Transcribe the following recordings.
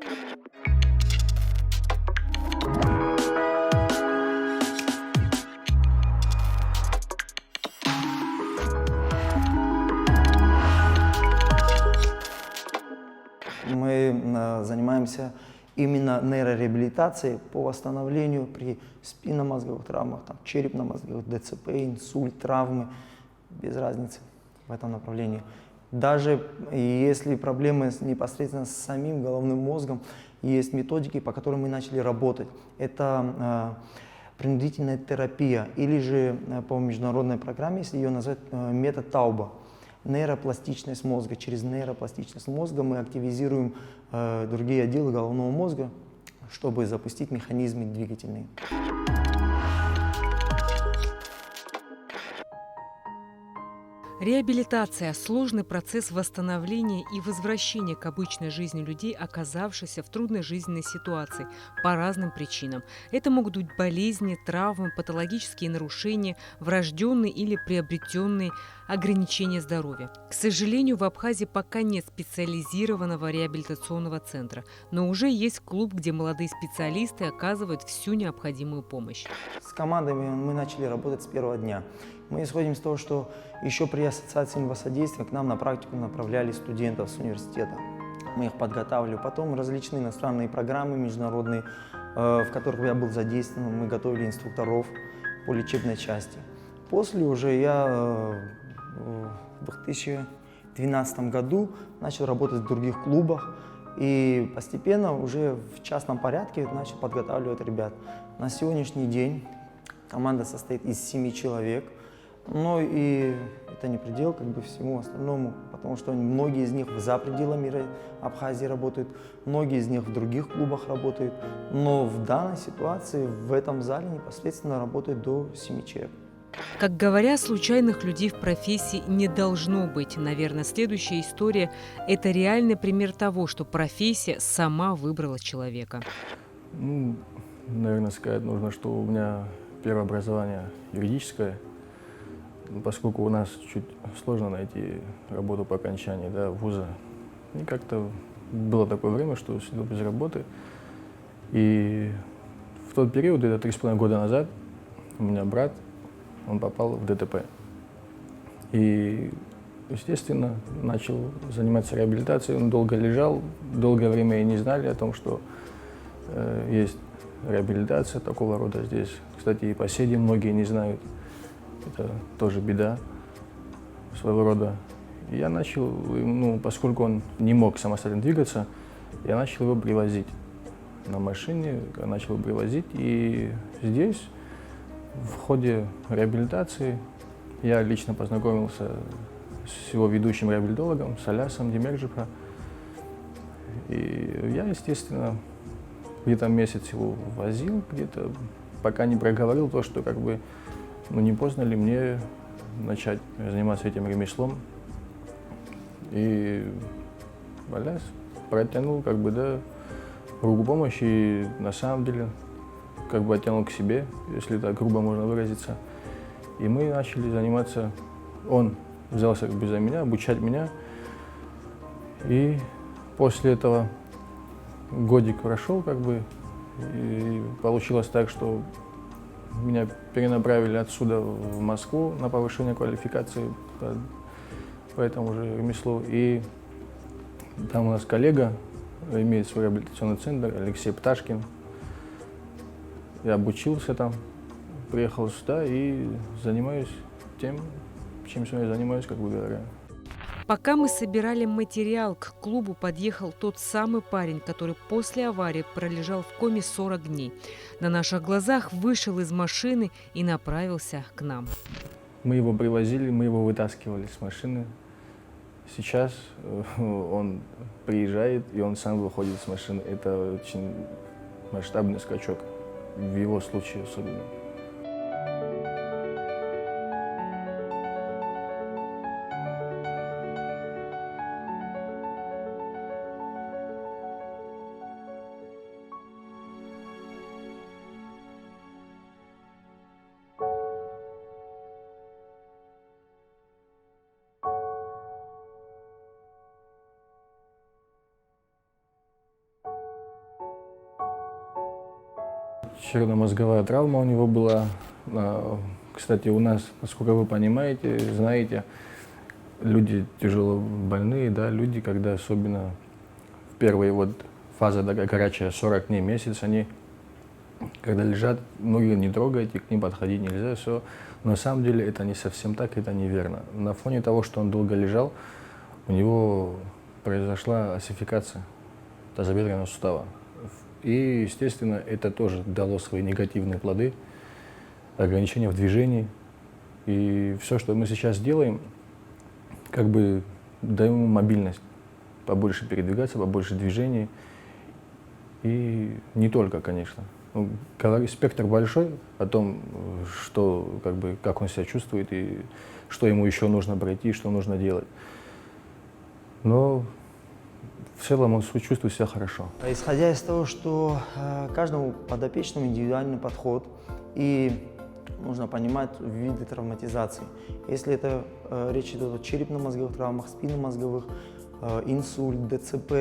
Мы занимаемся именно нейрореабилитацией по восстановлению при спинномозговых травмах, там, черепно-мозговых, ДЦП, инсульт, травмы, без разницы в этом направлении. Даже если проблемы непосредственно с самим головным мозгом, есть методики, по которым мы начали работать. Это принудительная терапия, или же по международной программе, если ее назвать, метод Тауба. Нейропластичность мозга. Через нейропластичность мозга мы активизируем другие отделы головного мозга, чтобы запустить механизмы двигательные. Реабилитация – сложный процесс восстановления и возвращения к обычной жизни людей, оказавшихся в трудной жизненной ситуации по разным причинам. Это могут быть болезни, травмы, патологические нарушения, врожденные или приобретенные ограничения здоровья. К сожалению, в Абхазии пока нет специализированного реабилитационного центра, но уже есть клуб, где молодые специалисты оказывают всю необходимую помощь. С командами мы начали работать с первого дня. Мы исходим из того, что еще при ассоциации инвасодействия к нам на практику направляли студентов с университета. Мы их подготавливали. Потом различные иностранные программы международные, в которых я был задействован. Мы готовили инструкторов по лечебной части. После уже я в 2012 году начал работать в других клубах. И постепенно уже в частном порядке начал подготавливать ребят. На сегодняшний день команда состоит из 7 человек. Но и это не предел всему остальному, потому что многие из них за пределами Абхазии работают, многие из них в других клубах работают. Но в данной ситуации в этом зале непосредственно работает до 7 человек. Как говорят, случайных людей в профессии не должно быть. Наверное, следующая история – это реальный пример того, что профессия сама выбрала человека. Наверное, сказать нужно, что у меня первое образование юридическое, поскольку у нас чуть сложно найти работу по окончании вуза. И как-то было такое время, что сидел без работы. И в тот период, это 3,5 года назад, у меня брат, он попал в ДТП. И, естественно, начал заниматься реабилитацией. Он долго лежал, долгое время и не знали о том, что есть реабилитация такого рода здесь. Кстати, и по сей день многие не знают. Это тоже беда своего рода. И я начал, поскольку он не мог самостоятельно двигаться, я начал его привозить на машине, начал его привозить. И здесь, в ходе реабилитации, я лично познакомился с его ведущим реабилитологом, с Алясом Демирджипа. И я, естественно, где-то месяц его возил, где-то пока не проговорил то, что не поздно ли мне начать заниматься этим ремеслом. И Аляс протянул руку помощи и на самом деле оттянул к себе, если так грубо можно выразиться. И мы начали заниматься, он взялся за меня, обучать меня. И после этого годик прошел, и получилось так, что меня перенаправили отсюда в Москву на повышение квалификации по этому же ремеслу. И там у нас коллега имеет свой реабилитационный центр, Алексей Пташкин. Я обучился там, приехал сюда и занимаюсь тем, чем сегодня занимаюсь, говоря. Пока мы собирали материал, к клубу подъехал тот самый парень, который после аварии пролежал в коме 40 дней. На наших глазах вышел из машины и направился к нам. Мы его привозили, мы его вытаскивали с машины. Сейчас он приезжает, и он сам выходит с машины. Это очень масштабный скачок, в его случае особенно. черепно-мозговая травма у него была. Кстати, у нас, насколько вы понимаете, знаете, люди тяжело больные, да, люди, когда особенно в первые вот фаза такая горячая, 40 дней, месяц, они, когда лежат, многие не трогайте, к ним подходить нельзя, все. Но на самом деле это не совсем так, это неверно. На фоне того, что он долго лежал, у него произошла осификация тазобедренного сустава. И, естественно, это тоже дало свои негативные плоды, ограничения в движении. И все, что мы сейчас делаем, как бы даем ему мобильность, побольше передвигаться, побольше движений. И не только, конечно. Ну, спектр большой о том, что, как он себя чувствует и что ему еще нужно пройти, что нужно делать. Но в целом он чувствует себя хорошо. Исходя из того, что каждому подопечному индивидуальный подход, и нужно понимать виды травматизации. Если это речь идет о черепно-мозговых травмах, спинномозговых, инсульт, ДЦП,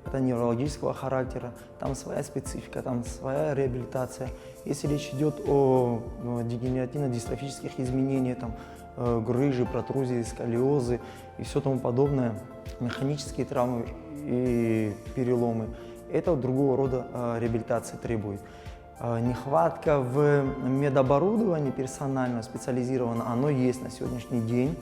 это неврологического характера, там своя специфика, там своя реабилитация. Если речь идет о дегенеративно-дистрофических изменениях, там, грыжи, протрузии, сколиозы и все тому подобное, механические травмы и переломы, это другого рода реабилитации требует. Нехватка в медоборудовании персонально, специализированно, оно есть на сегодняшний день.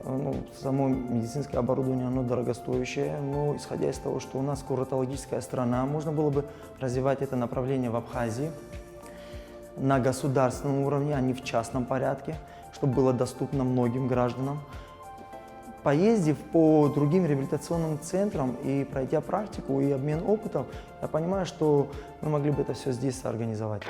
Ну, само медицинское оборудование, оно дорогостоящее, но исходя из того, что у нас куратологическая страна, можно было бы развивать это направление в Абхазии на государственном уровне, а не в частном порядке, чтобы было доступно многим гражданам. Поездив по другим реабилитационным центрам и пройдя практику и обмен опытом, я понимаю, что мы могли бы это все здесь соорганизовать.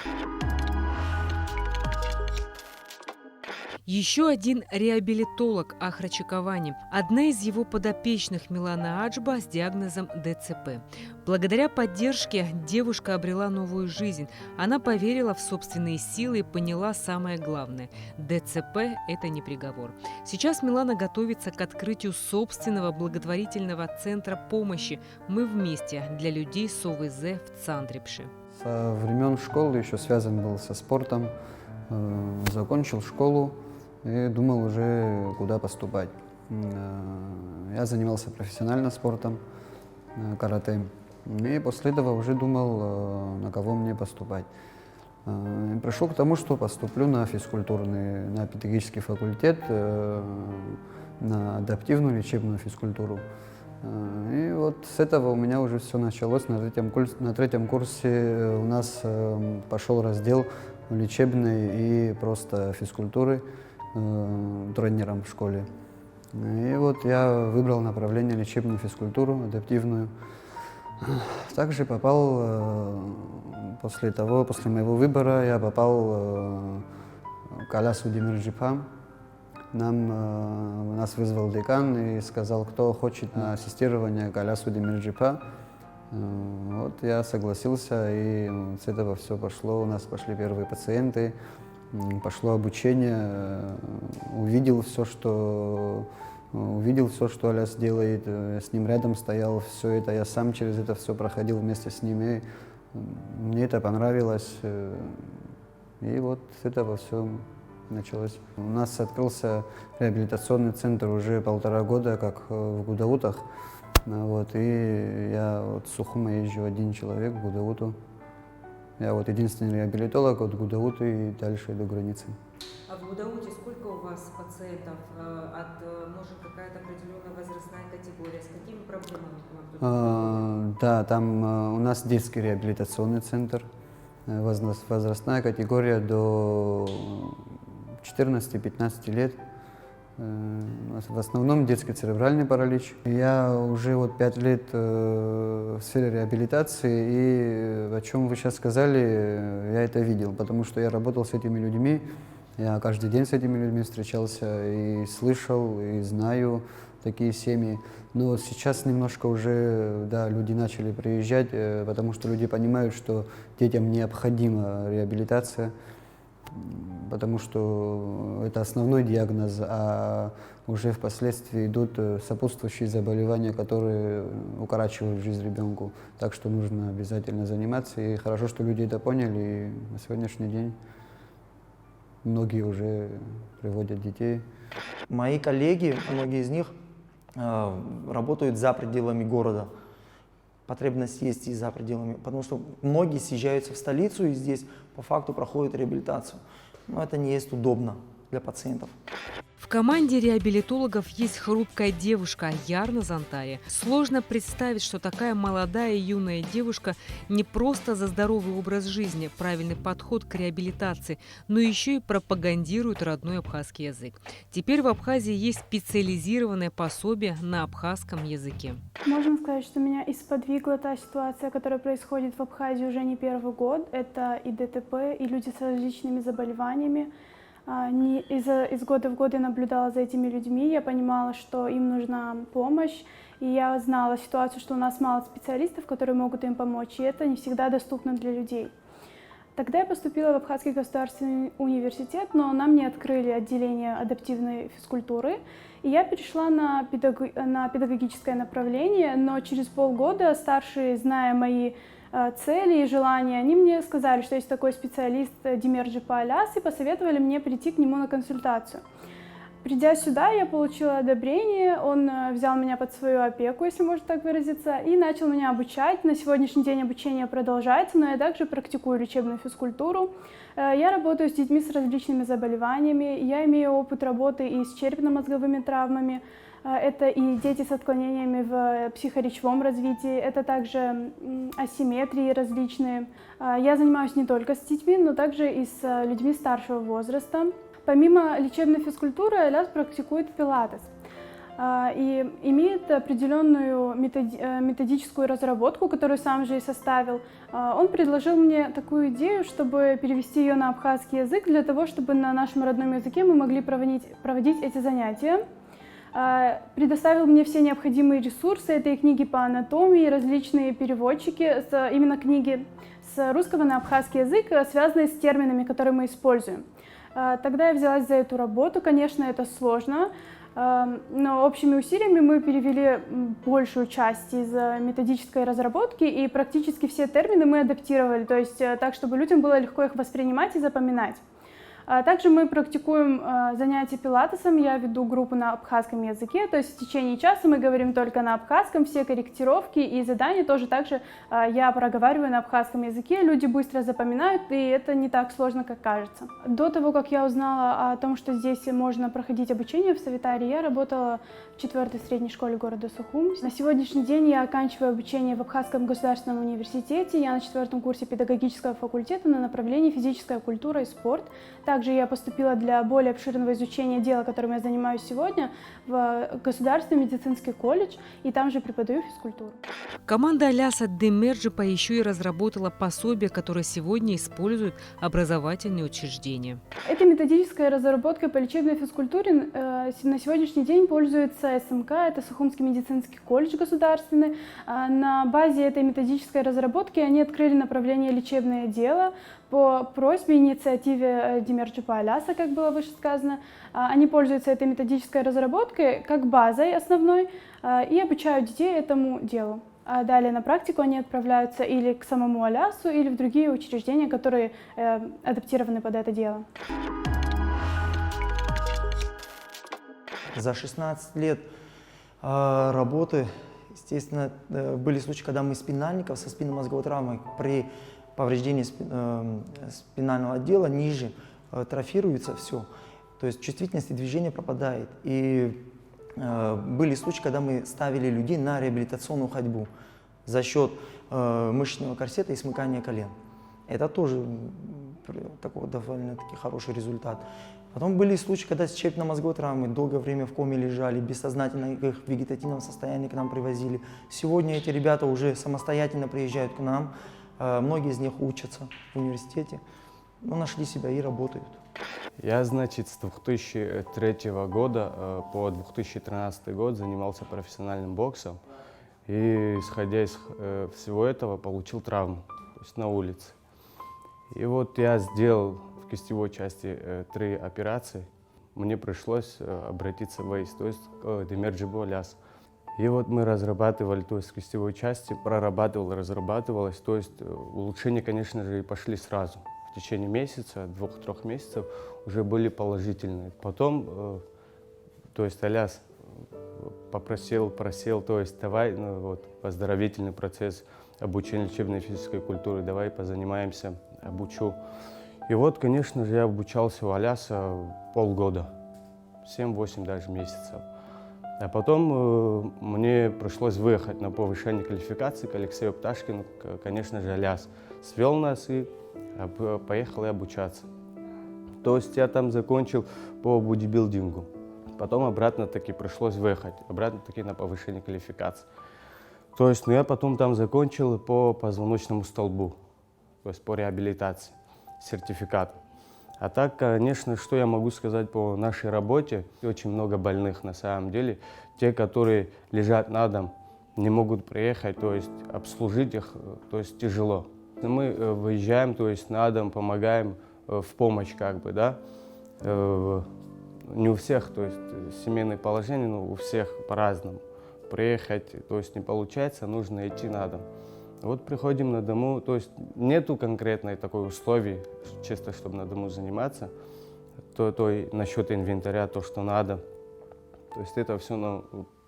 Еще один реабилитолог Ахра Чаковани, одна из его подопечных Милана Аджба с диагнозом ДЦП. Благодаря поддержке девушка обрела новую жизнь. Она поверила в собственные силы и поняла самое главное – ДЦП – это не приговор. Сейчас Милана готовится к открытию собственного благотворительного центра помощи «Мы вместе» для людей с ОВЗ в Цандрипше. Со времен школы еще связан был со спортом, закончил школу и думал уже, куда поступать. Я занимался профессионально спортом, карате, и после этого уже думал, на кого мне поступать. И пришел к тому, что поступлю на физкультурный, на педагогический факультет, на адаптивную лечебную физкультуру. И вот с этого у меня уже все началось. На третьем курсе у нас пошел раздел лечебной и просто физкультуры тренером в школе. И вот я выбрал направление лечебную физкультуру, адаптивную. Также попал, после моего выбора, я попал к Алясу Демирджипа. Нас вызвал декан и сказал, кто хочет ассистирование к Алясу Демирджипа. Вот я согласился, и с этого все пошло. У нас пошли первые пациенты, пошло обучение, увидел все, что Аляс делает, с ним рядом стоял, все это, я сам через это все проходил вместе с ним, и мне это понравилось, и вот с этого все началось. У нас открылся реабилитационный центр уже 1,5 года, как в Гудаутах. Вот, и я от Сухума езжу один человек в Гудауту. Я вот единственный реабилитолог от Гудауты и дальше до границы. А в Гудауте сколько у вас пациентов? Может, какая-то определенная возрастная категория? С какими проблемами к вам тут? Да, там у нас детский реабилитационный центр. Возрастная категория до 14-15 лет. В основном детский церебральный паралич. Я уже вот 5 лет в сфере реабилитации, и о чем вы сейчас сказали, я это видел, потому что я работал с этими людьми, я каждый день с этими людьми встречался и слышал, и знаю такие семьи. Но вот сейчас немножко уже, да, люди начали приезжать, потому что люди понимают, что детям необходима реабилитация. потому что это основной диагноз, а уже впоследствии идут сопутствующие заболевания, которые укорачивают жизнь ребенку. Так что нужно обязательно заниматься. И хорошо, что люди это поняли, и на сегодняшний день многие уже приводят детей. Мои коллеги, многие из них работают за пределами города. Потребность есть и за пределами, потому что многие съезжаются в столицу и здесь по факту проходят реабилитацию. Но это не есть удобно для пациентов. В команде реабилитологов есть хрупкая девушка Ярна Зантая. Сложно представить, что такая молодая и юная девушка не просто за здоровый образ жизни, правильный подход к реабилитации, но еще и пропагандирует родной абхазский язык. Теперь в Абхазии есть специализированное пособие на абхазском языке. Можно сказать, что меня и сподвигла та ситуация, которая происходит в Абхазии уже не первый год. Это и ДТП, и люди с различными заболеваниями. Из года в год я наблюдала за этими людьми, я понимала, что им нужна помощь, и я знала ситуацию, что у нас мало специалистов, которые могут им помочь, и это не всегда доступно для людей. Тогда я поступила в Абхазский государственный университет, но нам не открыли отделение адаптивной физкультуры, и я перешла на педагогическое направление, но через полгода старшие, зная мои цели и желания, они мне сказали, что есть такой специалист Демирджи Пааляс, и посоветовали мне прийти к нему на консультацию. Придя сюда, я получила одобрение, он взял меня под свою опеку, если можно так выразиться, и начал меня обучать. На сегодняшний день обучение продолжается, но я также практикую лечебную физкультуру. Я работаю с детьми с различными заболеваниями, я имею опыт работы и с черепно-мозговыми травмами. Это и дети с отклонениями в психоречевом развитии, это также асимметрии различные. Я занимаюсь не только с детьми, но также и с людьми старшего возраста. Помимо лечебной физкультуры, Аляс практикует пилатес и имеет определенную методическую разработку, которую сам же и составил. Он предложил мне такую идею, чтобы перевести ее на абхазский язык, для того, чтобы на нашем родном языке мы могли проводить эти занятия. Предоставил мне все необходимые ресурсы, это и книги по анатомии, различные переводчики, именно книги с русского на абхазский язык, связанные с терминами, которые мы используем. Тогда я взялась за эту работу, конечно, это сложно, но общими усилиями мы перевели большую часть из методической разработки, и практически все термины мы адаптировали, то есть так, чтобы людям было легко их воспринимать и запоминать. Также мы практикуем занятия пилатесом, я веду группу на абхазском языке, то есть в течение часа мы говорим только на абхазском, все корректировки и задания тоже также я проговариваю на абхазском языке, люди быстро запоминают, и это не так сложно, как кажется. До того, как я узнала о том, что здесь можно проходить обучение в Савитарии, я работала в 4-й средней школе города Сухум. На сегодняшний день я оканчиваю обучение в Абхазском государственном университете, я на 4-м курсе педагогического факультета на направлении физическая культура и спорт. Также я поступила для более обширного изучения дела, которым я занимаюсь сегодня, в Государственный медицинский колледж, и там же преподаю физкультуру. Команда Аляса Демирджипа еще и разработала пособие, которое сегодня используют образовательные учреждения. Эта методическая разработка по лечебной физкультуре на сегодняшний день пользуется СМК, это Сухумский медицинский колледж государственный. На базе этой методической разработки они открыли направление лечебное дело по просьбе, инициативе Демирджипа Аляса, как было выше сказано. Они пользуются этой методической разработкой как базой основной и обучают детей этому делу. А далее на практику они отправляются или к самому Алясу, или в другие учреждения, которые адаптированы под это дело. За 16 лет работы, естественно, были случаи, когда мы спинальников со спинномозговой травмой при повреждении спинального отдела ниже трофируется все, то есть чувствительность и движение пропадает. И были случаи, когда мы ставили людей на реабилитационную ходьбу за счет мышечного корсета и смыкания колен. Это тоже такой довольно-таки хороший результат. Потом были случаи, когда с черепно-мозговой травмой долгое время в коме лежали, бессознательно их в вегетативном состоянии к нам привозили. Сегодня эти ребята уже самостоятельно приезжают к нам, многие из них учатся в университете, но нашли себя и работают. Я, значит, с 2003 года по 2013 год занимался профессиональным боксом и, исходя из всего этого, получил травму, то есть на улице. И вот я сделал в кистевой части 3 операции, мне пришлось обратиться в ВЭЙС, то есть Демирджибо Аляс. И вот мы разрабатывали, то есть в кистевой части разрабатывалось, то есть улучшения, конечно же, и пошли сразу. В течение месяца, 2-3 месяцев уже были положительные. Потом, то есть Аляс просил, то есть давай, ну, вот, оздоровительный процесс обучения лечебной физической культуры, давай позанимаемся, обучу. И вот, конечно же, я обучался у Аляса полгода, 7-8 даже месяцев. А потом мне пришлось выехать на повышение квалификации к Алексею Пташкину, конечно же, Аляс свел нас и поехал обучаться. То есть я там закончил по бодибилдингу. Потом обратно-таки пришлось выехать, обратно-таки на повышение квалификации. То есть, ну, я потом там закончил по позвоночному столбу, то есть по реабилитации, сертификат. А так, конечно, что я могу сказать по нашей работе? Очень много больных на самом деле. Те, которые лежат на дом, не могут приехать, то есть обслужить их, то есть тяжело. Мы выезжаем, то есть на дом, помогаем в помощь, как бы, да. Не у всех, то есть семейное положение, но у всех по-разному. Приехать, то есть не получается, нужно идти на дом. Вот приходим на дому, то есть нету конкретной такой условий, чисто чтобы на дому заниматься, насчет инвентаря, то, что надо. То есть это все, ну,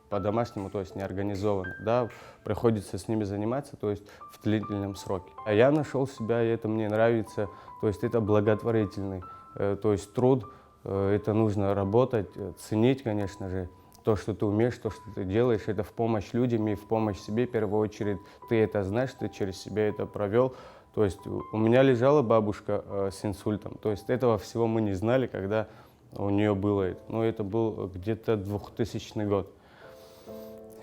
по-домашнему, то есть не организовано. Да, приходится с ними заниматься, то есть в длительном сроке. А я нашел себя, и это мне нравится, то есть это благотворительный, то есть труд, это нужно работать, ценить, конечно же. То, что ты умеешь, то, что ты делаешь, это в помощь людям и в помощь себе, в первую очередь. Ты это знаешь, ты через себя это провел. То есть у меня лежала бабушка с инсультом. То есть этого всего мы не знали, когда у нее было это. Но это был где-то 2000 год.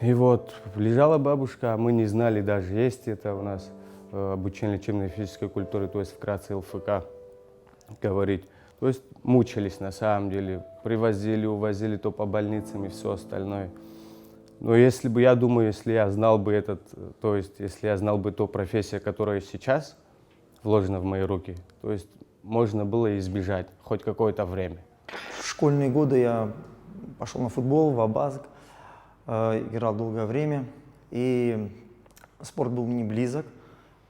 И вот лежала бабушка, а мы не знали даже, есть это у нас обучение лечебной физической культуры, то есть вкратце ЛФК говорить. То есть мучились на самом деле, привозили, увозили то по больницам и все остальное. Но если бы, я думаю, если я знал бы то есть если я знал бы ту профессию, которая сейчас вложена в мои руки, то есть можно было избежать хоть какое-то время. В школьные годы я пошел на футбол, в Абазг, играл долгое время, и спорт был мне близок.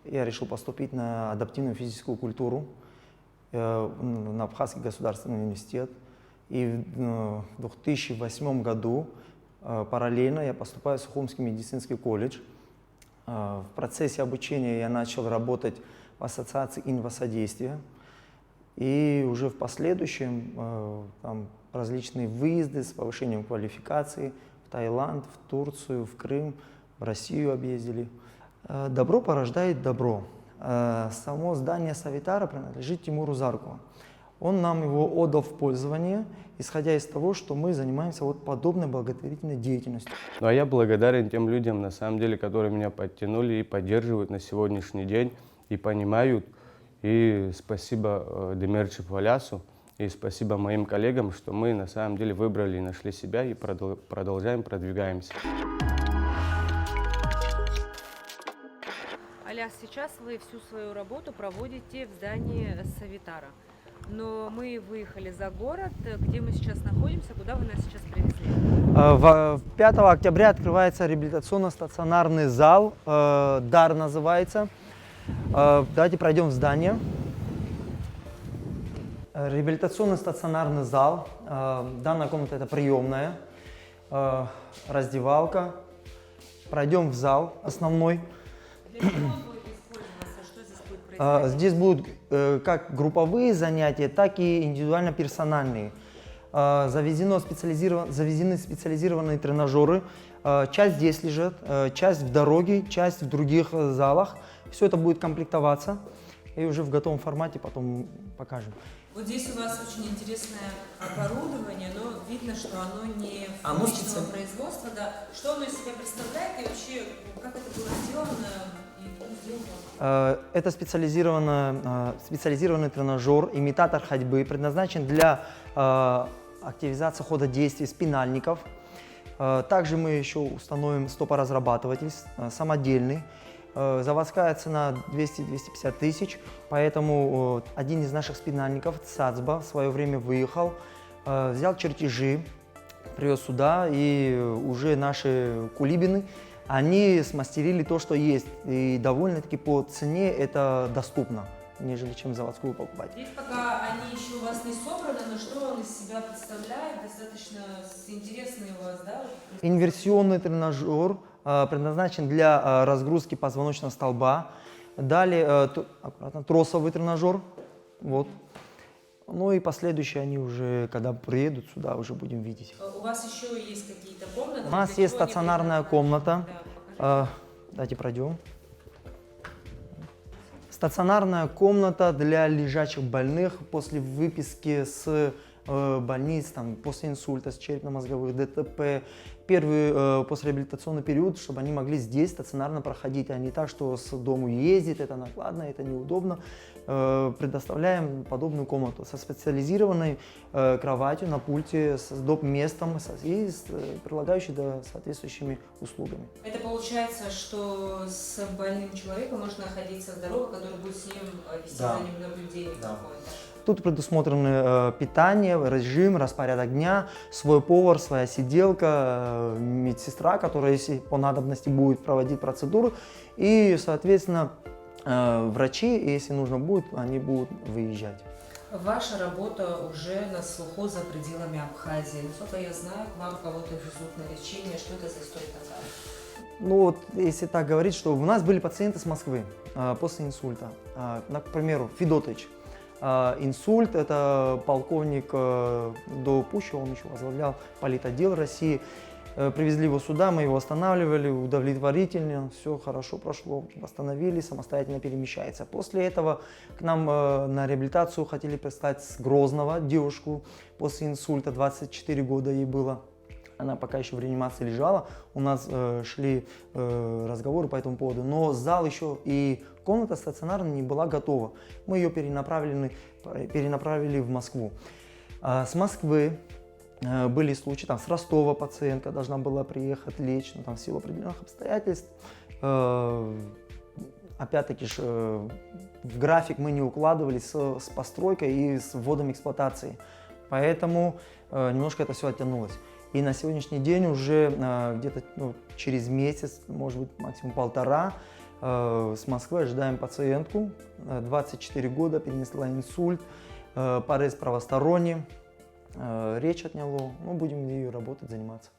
Я решил поступить на адаптивную физическую культуру на Абхазский государственный университет. И в 2008 году параллельно я поступаю в Сухумский медицинский колледж. В процессе обучения я начал работать в ассоциации инвасодействия. И уже в последующем там различные выезды с повышением квалификации в Таиланд, в Турцию, в Крым, в Россию объездили. Добро порождает добро. Само здание Советара принадлежит Тимуру Заркову. Он нам его отдал в пользование, исходя из того, что мы занимаемся вот подобной благотворительной деятельностью. Ну, а я благодарен тем людям, на самом деле, которые меня подтянули и поддерживают на сегодняшний день, и понимают. И спасибо Демирджибу Алясу, и спасибо моим коллегам, что мы на самом деле выбрали и нашли себя, и продолжаем, продвигаемся. Аляс, сейчас вы всю свою работу проводите в здании Советара. Но мы выехали за город, где мы сейчас находимся, куда вы нас сейчас привезли? 5 октября открывается реабилитационно-стационарный зал, «Дар» называется. Давайте пройдем в здание. Реабилитационно-стационарный зал. Данная комната — это приемная, раздевалка. Пройдем в зал основной. Здесь будут как групповые занятия, так и индивидуально-персональные. Завезены специализированные тренажеры. Часть здесь лежит, часть в дороге, часть в других залах. Все это будет комплектоваться и уже в готовом формате потом покажем. Вот здесь у вас очень интересное оборудование, но видно, что оно не Оно фабричного производства. Да. Что оно из себя представляет и вообще как это было сделано? Это специализированный тренажер, имитатор ходьбы, предназначен для активизации хода действий спинальников. Также мы еще установим стопоразрабатыватель самодельный. Заводская цена 200-250 тысяч, поэтому один из наших спинальников, Цацба, в свое время выехал, взял чертежи, привез сюда, и уже наши кулибины, они смастерили то, что есть, и довольно-таки по цене это доступно, нежели чем заводскую покупать. Ведь пока они еще у вас не собраны, но что он из себя представляет, достаточно интересный у вас, да? Инверсионный тренажер предназначен для разгрузки позвоночного столба. Далее аккуратно, тросовый тренажер. Вот. Ну и последующие они уже, когда приедут сюда, уже будем видеть. У вас еще есть какие-то комнаты? У нас есть стационарная комната. Давайте пройдем. Стационарная комната для лежачих больных после выписки с больниц, там, после инсульта, с черепно-мозговых, ДТП, первый постреабилитационный период, чтобы они могли здесь стационарно проходить, а не так, что с дому ездить, это накладно, это неудобно. Предоставляем подобную комнату со специализированной кроватью на пульте, с доп. Местом и с прилагающей соответствующими услугами. Это получается, что с больным человеком может находиться здоровый, который будет с ним вести за ним наблюдение какое-то. Тут предусмотрены питание, режим, распорядок дня, свой повар, своя сиделка, медсестра, которая, если по надобности, будет проводить процедуру. И, соответственно, врачи, если нужно будет, они будут выезжать. Ваша работа уже на слуху за пределами Абхазии. Насколько я знаю, к вам кого-то везут на лечение. Что это за история такая? Ну вот, если так говорить, что у нас были пациенты с Москвы после инсульта. К Федотович. Инсульт, это полковник до Пущева, он еще возглавлял политотдел России. Привезли его сюда, мы его останавливали, удовлетворительно, все хорошо прошло, восстановили, самостоятельно перемещается. После этого к нам на реабилитацию хотели прислать с Грозного девушку после инсульта, 24 года ей было. Она пока еще в реанимации лежала, у нас шли разговоры по этому поводу, но зал еще и комната стационарная не была готова. Мы ее перенаправили в Москву. С Москвы были случаи, там, с Ростова пациентка должна была приехать лечь, но там в силу определенных обстоятельств. Опять-таки в график мы не укладывались с постройкой и с вводом эксплуатации, поэтому немножко это все оттянулось. И на сегодняшний день уже где-то через месяц, может быть максимум полтора, с Москвы ожидаем пациентку, 24 года, перенесла инсульт, порез правосторонний, речь отняло, мы будем ею работать, заниматься.